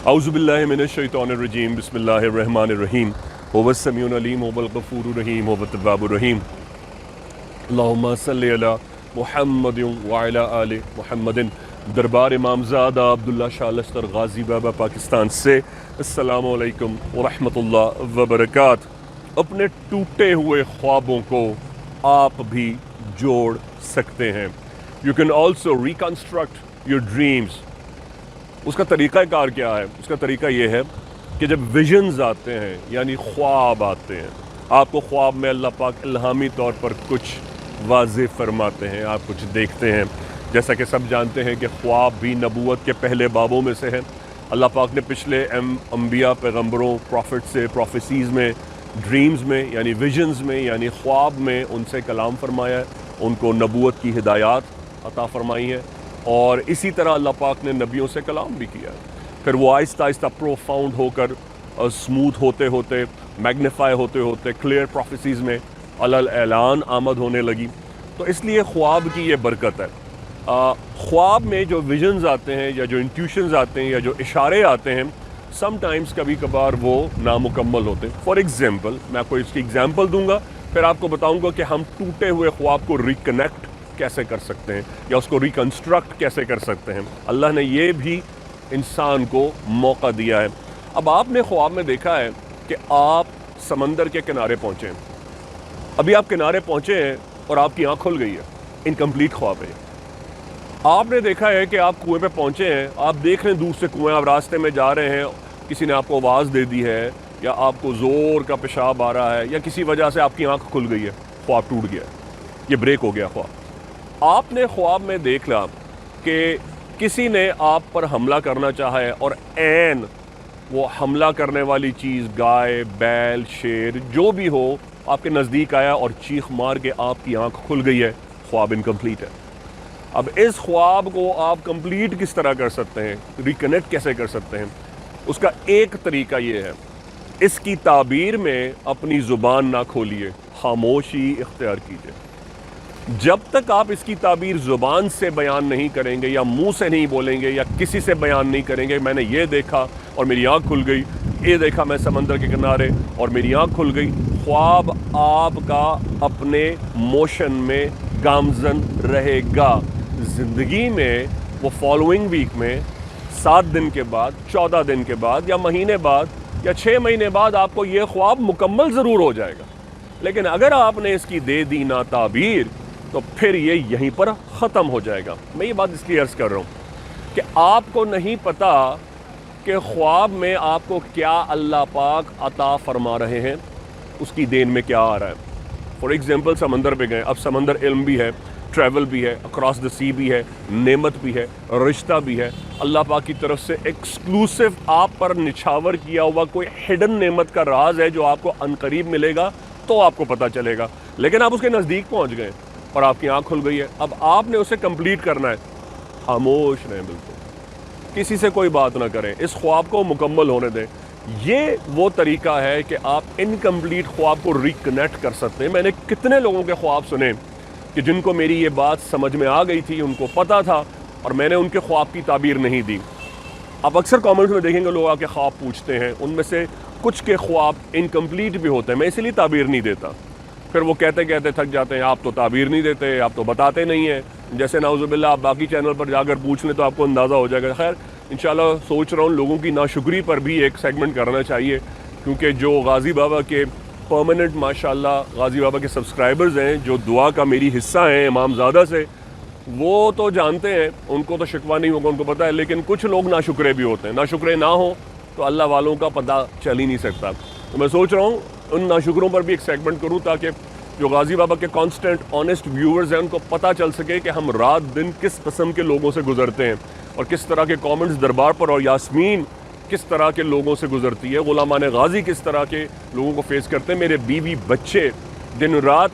अऊज़ु बिल्लाहि मिनश्शैतानिर्रजीम बिस्मिल्लाहिर्रहमानिर्रहीम हुवस्समीउल अलीम वल गफूरुर रहीम हुवत तव्वाबुर रहीम अल्लाहुम्मा सल्लि अला मुहम्मदिन व अला आलि मुहम्मदिन। दरबार इमामज़ादा अब्दुल्ला शाह लश्कर गाज़ी बाबा पाकिस्तान से अस्सलामु अलैकुम व रहमतुल्लाह व बरकात। अपने टूटे हुए ख्वाबों को आप भी जोड़ सकते हैं। You can also reconstruct your dreams. उसका तरीक़ाकार क्या है? उसका तरीका ये है कि जब विजन्स आते हैं यानी ख्वाब आते हैं, आपको ख्वाब में अल्लाह पाक इल्हामी तौर पर कुछ वाज़े फरमाते हैं, आप कुछ देखते हैं। जैसा कि सब जानते हैं कि ख्वाब भी नबूवत के पहले बाबों में से है। अल्लाह पाक ने पिछले अंबिया पैगम्बरों प्रॉफिट से प्रोफेसीज़ में, ड्रीम्स में यानी विजन्स में यानी ख्वाब में उनसे कलाम फरमाया है, उनको नबूवत की हिदायत अता फरमाई है। और इसी तरह अल्लाह पाक ने नबियों से कलाम भी किया है। फिर वो आहिस्ता आहिस्ता प्रोफाउंड होकर स्मूथ होते होते, मैग्नीफाई होते होते क्लियर प्रोफेसीज़ में अलल ऐलान आमद होने लगी। तो इसलिए ख्वाब की ये बरकत है। ख्वाब में जो विजन्स आते हैं या जो इंट्यूशंस आते हैं या जो इशारे आते हैं, समटाइम्स कभी कभार वो नामुकम्मल होते हैं। फॉर एग्ज़ाम्पल मैं आपको इसकी एग्ज़ाम्पल दूंगा, फिर आपको बताऊंगा कि हम टूटे हुए ख्वाब को रिकनेक्ट कैसे कर सकते हैं या उसको रिकन्स्ट्रक्ट कैसे कर सकते हैं। अल्लाह ने ये भी इंसान को मौका दिया है। अब आपने ख्वाब में देखा है कि आप समंदर के किनारे पहुँचे हैं। अभी आप किनारे पहुँचे हैं और आपकी आँख खुल गई है, इनकम्प्लीट ख्वाब है। आपने देखा है कि आप कुएं पे पहुँचे हैं, आप देख रहे हैं दूर से कुएं, आप रास्ते में जा रहे हैं, किसी ने आपको आवाज़ दे दी है या आपको ज़ोर का पेशाब आ रहा है या किसी वजह से आपकी आँख खुल गई है, ख्वाब टूट गया, ये ब्रेक हो गया ख्वाब। आपने ख्वाब में देख लिया कि किसी ने आप पर हमला करना चाहा है और ऐन वो हमला करने वाली चीज़, गाय, बैल, शेर जो भी हो, आपके नज़दीक आया और चीख मार के आपकी आंख खुल गई है, ख्वाब इनकम्प्लीट है। अब इस ख्वाब को आप कंप्लीट किस तरह कर सकते हैं, रिकनेक्ट कैसे कर सकते हैं? उसका एक तरीका ये है, इसकी ताबीर में अपनी ज़ुबान ना खोलिए, खामोशी इख्तियार कीजिए। जब तक आप इसकी ताबीर ज़ुबान से बयान नहीं करेंगे या मुंह से नहीं बोलेंगे या किसी से बयान नहीं करेंगे, मैंने ये देखा और मेरी आँख खुल गई, ये देखा मैं समंदर के किनारे और मेरी आँख खुल गई, ख्वाब आपका अपने मोशन में गामज़न रहेगा। ज़िंदगी में वो फॉलोइंग वीक में 7 दिन के बाद, 14 दिन के बाद या महीने बाद या 6 महीने बाद आपको ये ख्वाब मुकम्मल ज़रूर हो जाएगा। लेकिन अगर आपने इसकी दे दी ना ताबीर, तो फिर ये यहीं पर ख़त्म हो जाएगा। मैं ये बात इसलिए अर्ज़ कर रहा हूँ कि आपको नहीं पता कि ख्वाब में आपको क्या अल्लाह पाक अता फरमा रहे हैं, उसकी देन में क्या आ रहा है। फॉर एग्ज़ाम्पल समंदर पे गए, अब समंदर इल्म भी है, ट्रैवल भी है, अक्रॉस द सी भी है, नेमत भी है, रिश्ता भी है, अल्लाह पाक की तरफ से एक्सक्लूसिव आप पर निछावर किया हुआ कोई हिडन नेमत का राज है जो आपको अनकरीब मिलेगा तो आपको पता चलेगा। लेकिन आप उसके नज़दीक पहुँच गए और आपकी आँख खुल गई है, अब आपने उसे कंप्लीट करना है। खामोश रहें, बिल्कुल किसी से कोई बात ना करें, इस ख्वाब को मुकम्मल होने दें। ये वो तरीका है कि आप इनकम्प्लीट ख्वाब को रिकनेक्ट कर सकते हैं। मैंने कितने लोगों के ख्वाब सुने कि जिनको मेरी ये बात समझ में आ गई थी, उनको पता था और मैंने उनके ख्वाब की ताबीर नहीं दी। आप अक्सर कमेंट्स में देखेंगे लोग आके ख्वाब पूछते हैं, उनमें से कुछ के ख्वाब इनकम्प्लीट भी होते हैं, मैं इसलिए ताबीर नहीं देता। फिर वो कहते कहते थक जाते हैं, आप तो ताबीर नहीं देते, आप तो बताते नहीं हैं। जैसे नाउज़ुबिल्लाह आप बाकी चैनल पर जाकर पूछ लें तो आपको अंदाज़ा हो जाएगा। खैर इंशाल्लाह सोच रहा हूँ लोगों की नाशुक्री पर भी एक सेगमेंट करना चाहिए, क्योंकि जो गाज़ी बाबा के परमानेंट माशाल्लाह गाज़ी बाबा के सब्सक्राइबर्स हैं, जो दुआ का मेरी हिस्सा हैं इमामज़ादा से, वो तो जानते हैं, उनको तो शिकवा नहीं होगा, उनको पता है। लेकिन कुछ लोग नाशुक्रे भी होते हैं, नाशुक्रे ना हो तो अल्लाह वालों का पता चल ही नहीं सकता। तो मैं सोच रहा हूँ उन नाशुकरों पर भी एक सेगमेंट करूँ ताकि जो गाज़ी बाबा के कांस्टेंट ऑनेस्ट व्यूअर्स हैं उनको पता चल सके कि हम रात दिन किस किस्म के लोगों से गुजरते हैं और किस तरह के कमेंट्स दरबार पर और यास्मीन किस तरह के लोगों से गुजरती है, गुलामान गाज़ी किस तरह के लोगों को फेस करते हैं, मेरे बीवी बच्चे दिन रात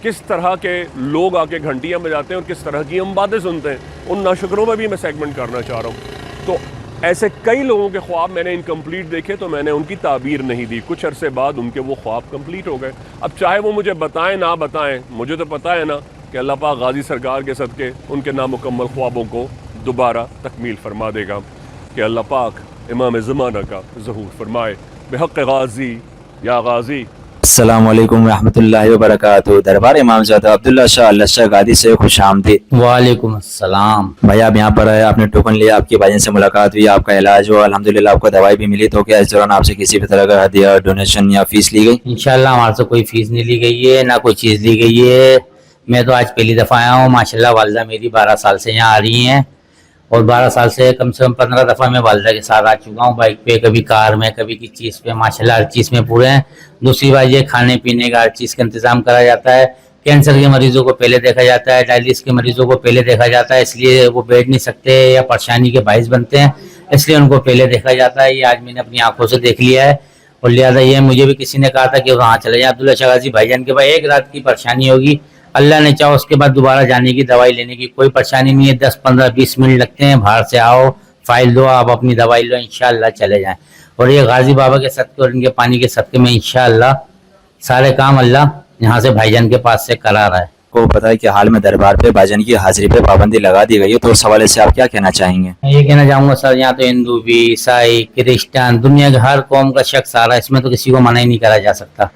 किस तरह के लोग आके घंटियाँ बजाते हैं और किस तरह की हम बातें सुनते हैं। उन नाशुकरों में भी मैं सेगमेंट करना चाह रहा हूँ। तो ऐसे कई लोगों के ख्वाब मैंने इनकम्प्लीट देखे तो मैंने उनकी ताबीर नहीं दी, कुछ अरसे बाद उनके वो ख्वाब कंप्लीट हो गए। अब चाहे वो मुझे बताएं ना बताएं, मुझे तो पता है ना कि अल्लाह पाक गाज़ी सरकार के सदक़े उनके नामुकम्मल ख्वाबों को दोबारा तकमील फरमा देगा। कि अल्लाह पाक امام زمانہ کا ظہور فرمائے بحق غازی یا غازی. السلام علیکم ورحمۃ اللہ وبرکاتہ. دربار امام زادہ عبداللہ شاہ اللہ شاہ گادی سے خوش آمدید. وعلیکم السلام. بھائی آپ یہاں پر آئے, آپ نے ٹوکن لیا, آپ کی بھائی سے ملاقات ہوئی, آپ کا علاج ہوا الحمدللہ, آپ کو دوائی بھی ملی, تو کیا اس دوران آپ سے کسی بھی طرح کا ہدیہ, ڈونیشن یا فیس لی گئی؟ انشاءاللہ ہمارے سے کوئی فیس نہیں لی گئی ہے, نہ کوئی چیز لی گئی ہے. میں تو آج پہلی دفعہ آیا ہوں. ماشاءاللہ والدہ میری 12 سال سے یہاں آ رہی ہیں, اور 12 سال سے کم 15 دفعہ میں والدہ کے ساتھ آ چکا ہوں, بائک پہ, کبھی کار میں, کبھی کسی چیز پہ. ماشاءاللہ ہر چیز میں پورے ہیں. دوسری بات یہ کھانے پینے کا ہر چیز کا انتظام کرا جاتا ہے. کینسر کے مریضوں کو پہلے دیکھا جاتا ہے, ڈائلسس کے مریضوں کو پہلے دیکھا جاتا ہے, اس لیے وہ بیٹھ نہیں سکتے یا پریشانی کے باعث بنتے ہیں, اس لیے ان کو پہلے دیکھا جاتا ہے. یہ آج میں نے اپنی آنکھوں سے دیکھ لیا ہے, اور لہٰذا یہ مجھے بھی کسی نے کہا تھا کہ وہاں چلے جائیں عبداللہ شاہ غازی بھائی جان کے پاس. ایک رات کی پریشانی ہوگی, اللہ نے چاہو اس کے بعد دوبارہ جانے کی, دوائی لینے کی کوئی پریشانی نہیں ہے. 10 15 20 منٹ لگتے ہیں, باہر سے آؤ, فائل دو, آپ اپنی دوائی لو, انشاءاللہ چلے جائیں. اور یہ غازی بابا کے صدقے اور ان کے پانی کے صدقے میں انشاءاللہ سارے کام اللہ یہاں سے بھائی جان کے پاس سے کرا رہا ہے. کو پتا ہے کہ حال میں دربار پہ بھائی جان کی حاضری پہ پابندی لگا دی گئی ہے, تو اس حوالے سے آپ کیا کہنا چاہیں گے؟ میں یہ کہنا چاہوں گا سر, یہاں تو ہندو بھی, عیسائی, کرسچن, دنیا کے ہر قوم کا شخص آ رہا ہے, اس میں تو کسی کو منع ہی نہیں کرا جا سکتا.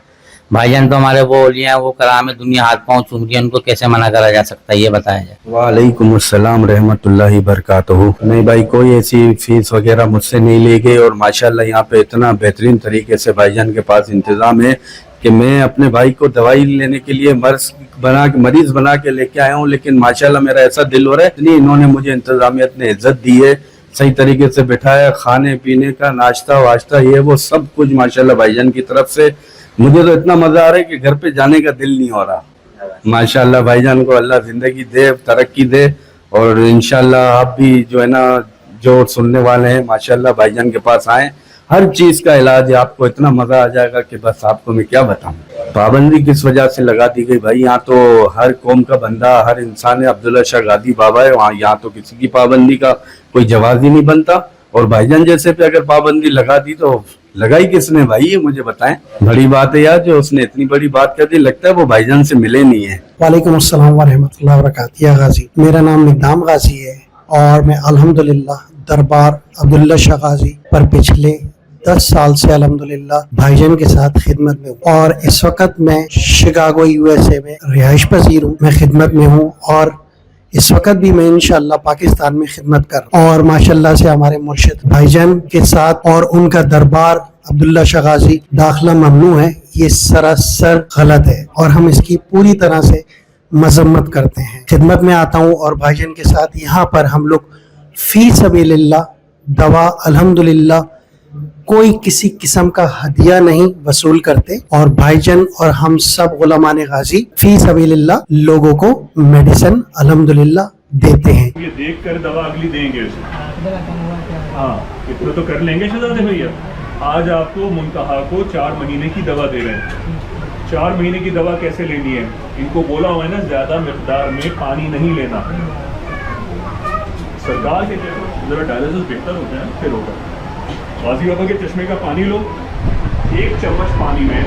بھائی جان تو ہمارے وہ اولیاء ہیں, وہ کرام ہے, دنیا ہاتھ پاؤں چوم رہی ہے, ان کو کیسے منع کرا جا سکتا ہے, یہ بتایا جائے. وعلیکم السلام رحمۃ اللہ وبرکاتہ. نہیں بھائی, کوئی ایسی فیس وغیرہ مجھ سے نہیں لی گئی, اور ماشاءاللہ یہاں پہ اتنا بہترین طریقے سے بھائی جان کے پاس انتظام ہے کہ میں اپنے بھائی کو دوائی لینے کے لیے مریض بنا کے لے کے آیا ہوں. لیکن ماشاءاللہ میرا ایسا دل ہو رہا ہے, اتنی انہوں نے مجھے انتظامیت نے عزت دی ہے, صحیح طریقے سے بٹھایا, کھانے پینے کا ناشتہ واشتہ یہ وہ سب کچھ ماشاءاللہ بھائی جان کی طرف سے. مجھے تو اتنا مزہ آ رہا ہے کہ گھر پہ جانے کا دل نہیں ہو رہا. ماشاءاللہ بھائی جان کو اللہ زندگی دے, ترقی دے, اور انشاءاللہ آپ بھی جو ہے نا, جو سننے والے ہیں ماشاءاللہ بھائی جان کے پاس آئیں. ہر چیز کا علاج ہے, آپ کو اتنا مزہ آ جائے گا کہ بس آپ کو میں کیا بتاؤں. پابندی کس وجہ سے لگا دی گئی بھائی؟ یہاں تو ہر قوم کا بندہ, ہر انسان ہے, عبداللہ شاہ غازی بابا ہے وہاں, یہاں تو کسی کی پابندی کا کوئی جواز ہی نہیں بنتا. اور بھائی جان جیسے پہ اگر پابندی لگا دی تو لگائی کس نے بھائی, یہ مجھے بتائیں. بڑی بات ہے یار, جو اس نے اتنی بڑی بات کر دی, لگتا ہے وہ بھائی جان سے ملے نہیں ہیں. وعلیکم السلام ورحمۃ اللہ وبرکاتہ. یا غازی, میرا نام مقدام غازی ہے, اور میں الحمدللہ دربار عبداللہ شاہ غازی پر پچھلے 10 سال سے الحمدللہ بھائی جان کے ساتھ خدمت میں ہوں, اور اس وقت میں شکاگو USA میں رہائش پذیر ہوں. میں خدمت میں ہوں, اور اس وقت بھی میں انشاءاللہ پاکستان میں خدمت کر رہا ہوں. اور ماشاءاللہ سے ہمارے مرشد بھائی جان کے ساتھ اور ان کا دربار عبداللہ شاہ غازی داخلہ ممنوع ہے, یہ سراسر غلط ہے, اور ہم اس کی پوری طرح سے مذمت کرتے ہیں. خدمت میں آتا ہوں, اور بھائی جان کے ساتھ یہاں پر ہم لوگ فی سبیل اللہ دوا الحمدللہ کوئی کسی قسم کا ہدیہ نہیں وصول کرتے, اور بھائی جان اور ہم سب غلامان غازی فی سبیل اللہ لوگوں کو میڈیسن الحمدللہ دیتے ہیں. یہ دیکھ کر دوا اگلی دیں گے اسے, ہاں اتنا تو کر لیں گے شہزادے بھیا. آج آپ کو منتہا کو 4 مہینے کی دوا دے رہے ہیں. 4 مہینے کی دوا کیسے لینی ہے؟ ان کو بولا ہوا ہے نا, زیادہ مقدار میں پانی نہیں لینا. سرکار کے ذرا ڈائلسس بہتر ہوتا ہے, پھر ہوگا. غازی بابا کے چشمے کا پانی لو, 1 چمچ پانی میں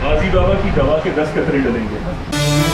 غازی بابا کی دوا کے 10 قطرے ڈلیں گے.